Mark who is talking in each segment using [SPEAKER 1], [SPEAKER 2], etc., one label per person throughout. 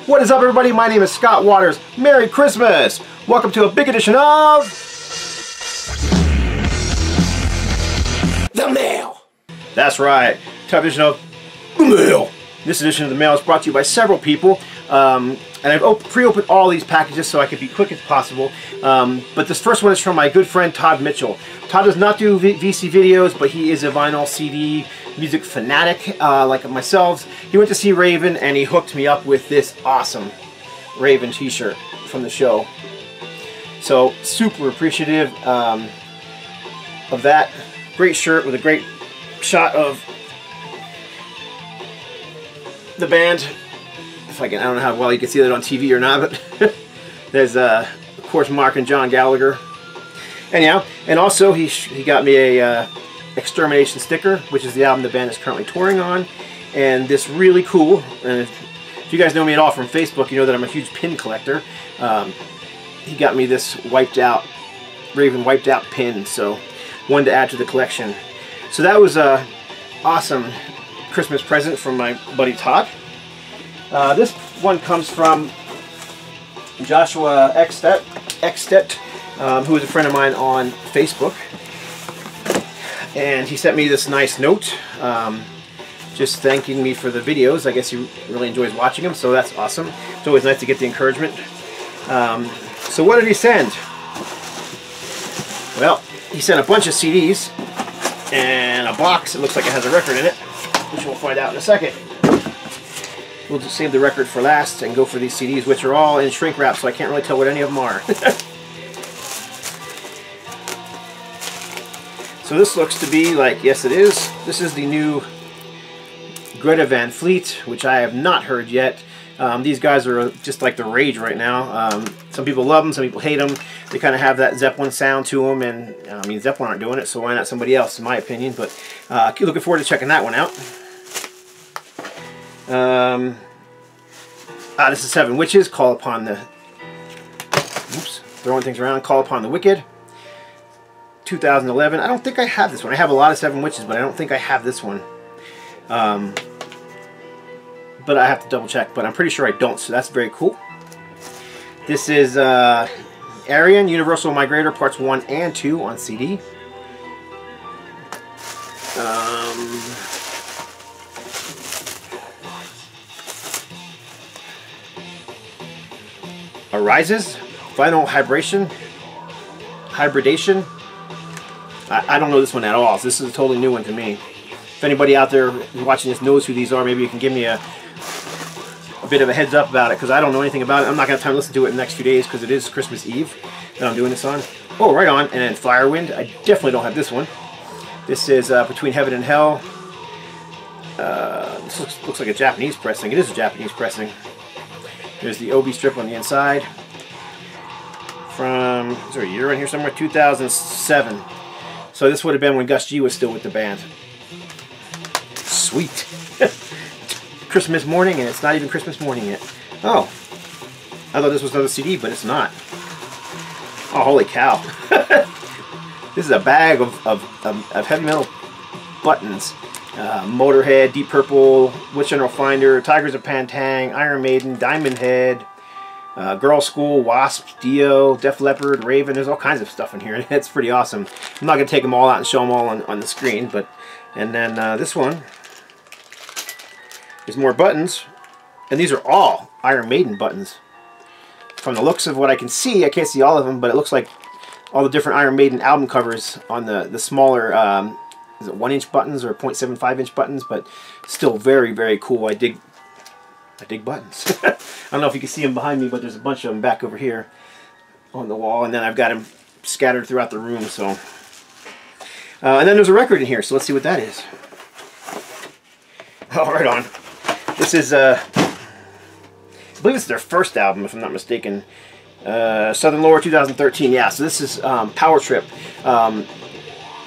[SPEAKER 1] What is up, everybody? My name is Scott Waters. Merry Christmas! Welcome to a big edition of The Mail. That's right, top edition of The Mail. This edition of The Mail is brought to you by several people, and I've pre-opened all these packages so I could be quick as possible. But this first one is from my good friend Todd Mitchell. Todd does not do VC videos, but he is a vinyl CD music fanatic like myself. He went to see Raven and he hooked me up with this awesome Raven t-shirt from the show. So super appreciative of that. Great shirt with a great shot of the band. If I don't know how well you can see that on TV or not, but there's of course Mark and John Gallagher. Anyhow, and also he got me a Extermination Sticker, which is the album the band is currently touring on, and this really cool, and if you guys know me at all from Facebook, you know that I'm a huge pin collector. He got me this Raven wiped out pin, so one to add to the collection. So that was a awesome Christmas present from my buddy Todd. This one comes from Joshua Extet, who is a friend of mine on Facebook. And he sent me this nice note, just thanking me for the videos. I guess he really enjoys watching them, so that's awesome. It's always nice to get the encouragement. So what did he send? Well, he sent a bunch of CDs and a box. It looks like it has a record in it, which we'll find out in a second. We'll just save the record for last and go for these CDs, which are all in shrink wrap, so I can't really tell what any of them are. So this looks to be like, yes it is, this is the new Greta Van Fleet, which I have not heard yet. These guys are just like the rage right now. Some people love them, some people hate them. They kind of have that Zeppelin sound to them, and I mean Zeppelin aren't doing it, so why not somebody else, in my opinion. But looking forward to checking that one out. This is Seven Witches, Call Upon the... Oops, throwing things around, Call Upon the Wicked. 2011. I don't think I have this one. I have a lot of Seven Witches, but I don't think I have this one. But I have to double check, but I'm pretty sure I don't, so that's very cool. This is Arian, Universal Migrator, Parts 1 and 2 on CD. Arises, Final Hybridation. I don't know this one at all, so this is a totally new one to me. If anybody out there watching this knows who these are, maybe you can give me a bit of a heads up about it, because I don't know anything about it. I'm not going to have time to listen to it in the next few days, because it is Christmas Eve that I'm doing this on. Oh, right on. And then Firewind. I definitely don't have this one. This is Between Heaven and Hell. This looks like a Japanese pressing. It is a Japanese pressing. There's the OB strip on the inside. From, is there a year in here somewhere? 2007. So this would have been when Gus G was still with the band. Sweet. Christmas morning, and it's not even Christmas morning yet. Oh. I thought this was another CD, but it's not. Oh, holy cow. This is a bag of heavy metal buttons. Motorhead, Deep Purple, Witch General Finder, Tigers of Pantang, Iron Maiden, Diamond Head, Girl School, Wasp, Dio, Def Leppard, Raven. There's all kinds of stuff in here. It's pretty awesome. I'm not going to take them all out and show them all on the screen, but and then this one is more buttons, and these are all Iron Maiden buttons. From the looks of what I can see, I can't see all of them, but it looks like all the different Iron Maiden album covers on the smaller is it 1-inch buttons or 0.75-inch buttons, but still very, very cool. I dig buttons. I don't know if you can see them behind me, but there's a bunch of them back over here on the wall, and then I've got them scattered throughout the room. So, and then there's a record in here, so let's see what that is. Oh, right on. This is, I believe it's their first album, if I'm not mistaken. Southern Lore 2013. Yeah, so this is Power Trip.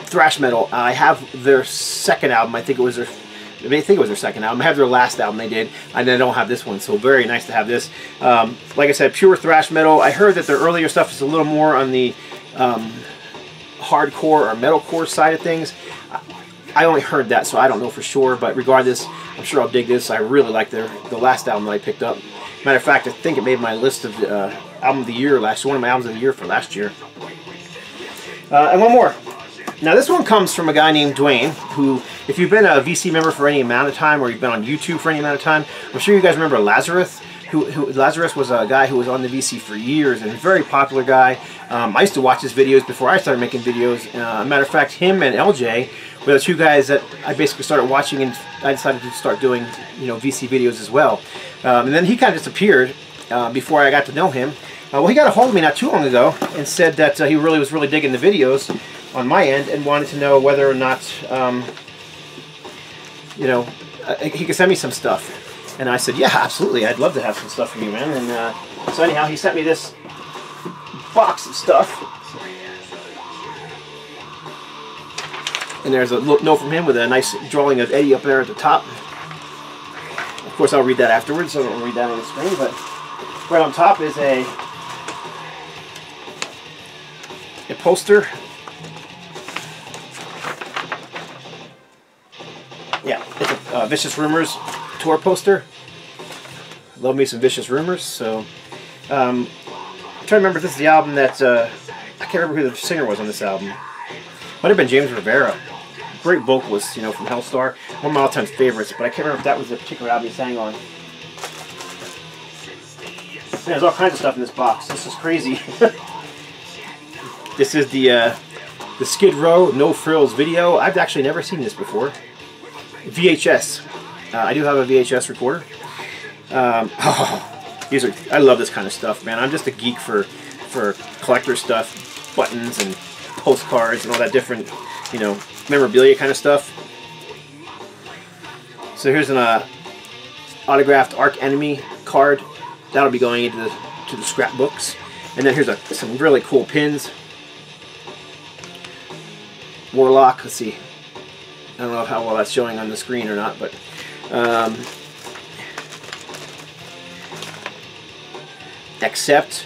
[SPEAKER 1] Thrash metal. I have their second album. I think it was their second album. I have their last album they did, and I don't have this one, so very nice to have this. Like I said, pure thrash metal. I heard that their earlier stuff is a little more on the hardcore or metalcore side of things. I only heard that, so I don't know for sure, but regardless, I'm sure I'll dig this. I really like the last album that I picked up. Matter of fact, I think it made my list of album of the year one of my albums of the year for last year. And one more. Now this one comes from a guy named Dwayne, who, if you've been a VC member for any amount of time, or you've been on YouTube for any amount of time, I'm sure you guys remember Lazerrus. Lazerrus was a guy who was on the VC for years, and a very popular guy. I used to watch his videos before I started making videos. Matter of fact, him and LJ were the two guys that I basically started watching, and I decided to start doing, VC videos as well. And then he kind of disappeared before I got to know him. Well, he got a hold of me not too long ago and said that he was really digging the videos on my end and wanted to know whether or not, he could send me some stuff. And I said, yeah, absolutely, I'd love to have some stuff from you, man. And so anyhow, he sent me this box of stuff. And there's a note from him with a nice drawing of Eddie up there at the top. Of course, I'll read that afterwards, so I don't read that on the screen, but right on top is a poster. Yeah, it's a Vicious Rumors tour poster. Love me some Vicious Rumors. So I'm trying to remember if this is the album that I can't remember who the singer was on this album. Might have been James Rivera. Great vocalist, from Hellstar. One of my all-time favorites, but I can't remember if that was the particular album he sang on. There's all kinds of stuff in this box. This is crazy. This is the Skid Row No Frills video. I've actually never seen this before. VHS. I do have a VHS recorder. I love this kind of stuff, man. I'm just a geek for collector stuff, buttons and postcards and all that different, memorabilia kind of stuff. So here's an autographed Arch Enemy card. That'll be going into the scrapbooks. And then here's some really cool pins. Warlock. Let's see. I don't know how well that's showing on the screen or not, but Accept.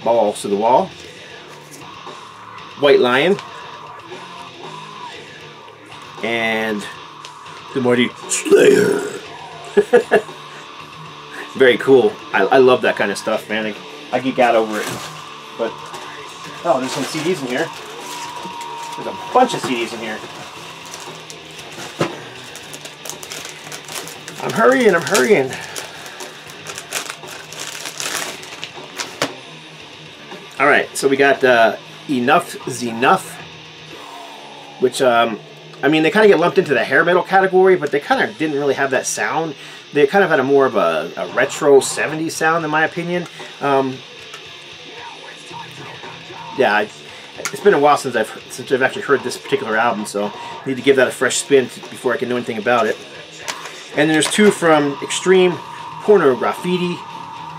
[SPEAKER 1] Balls to the Wall. White Lion. And the Mighty Slayer. Very cool. I love that kind of stuff, man. I geek out over it. But, oh, there's some CDs in here. There's a bunch of CDs in here. I'm hurrying, I'm hurrying. Alright, so we got Enough's Enough, which, I mean, they kind of get lumped into the hair metal category, but they kind of didn't really have that sound. They kind of had a more of a retro 70s sound, in my opinion. Yeah, it's been a while since I've actually heard this particular album, so I need to give that a fresh spin before I can know anything about it. And there's two from Extreme Pornograffiti,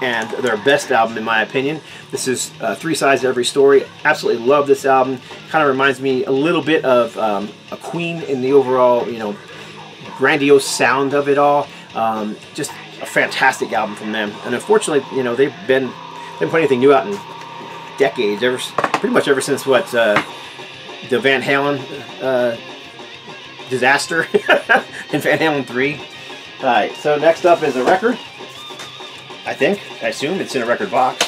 [SPEAKER 1] and their best album, in my opinion. This is Three Sides to Every Story. Absolutely love this album. Kind of reminds me a little bit of a Queen in the overall, grandiose sound of it all. Just a fantastic album from them. And unfortunately, they've been putting anything new out in decades, pretty much ever since what the Van Halen disaster in Van Halen 3. Alright, so next up is a record. I assume it's in a record box.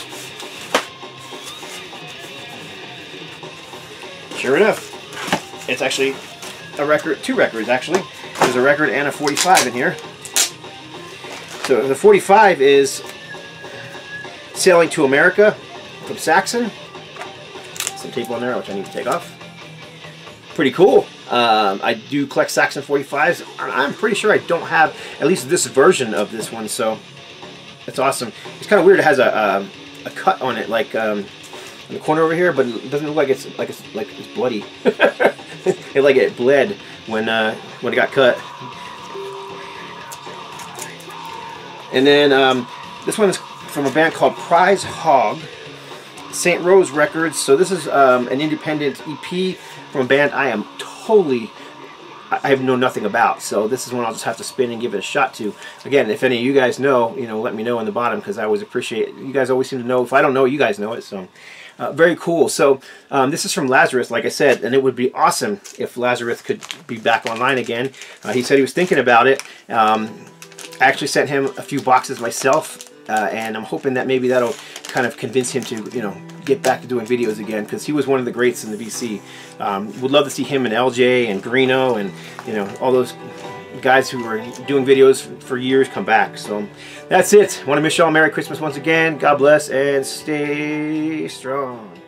[SPEAKER 1] Sure enough, it's actually a record, two records actually. There's a record and a 45 in here. So the 45 is Sailing to America from Saxon. Some tape on there which I need to take off. Pretty cool. I do collect Saxon 45s. I'm pretty sure I don't have at least this version of this one, so it's awesome. It's kind of weird. It has a cut on it, like in the corner over here, but it doesn't look like it's bloody. it bled when it got cut. And then this one is from a band called Prize Hog, St. Rose Records. So this is an independent EP from a band I have known nothing about. So this is one I'll just have to spin and give it a shot to. Again, if any of you guys know, let me know on the bottom, because I always appreciate it. You guys always seem to know. If I don't know, you guys know it. So very cool. So this is from Lazerrus, like I said, and it would be awesome if Lazerrus could be back online again. He said he was thinking about it. I actually sent him a few boxes myself, and I'm hoping that maybe that'll kind of convince him to, you know, get back to doing videos again, because he was one of the greats in the VC. Would love to see him and LJ and Greeno and, you know, all those guys who were doing videos for years come back. So that's it. I want to wish y'all Merry Christmas once again. God bless and stay strong.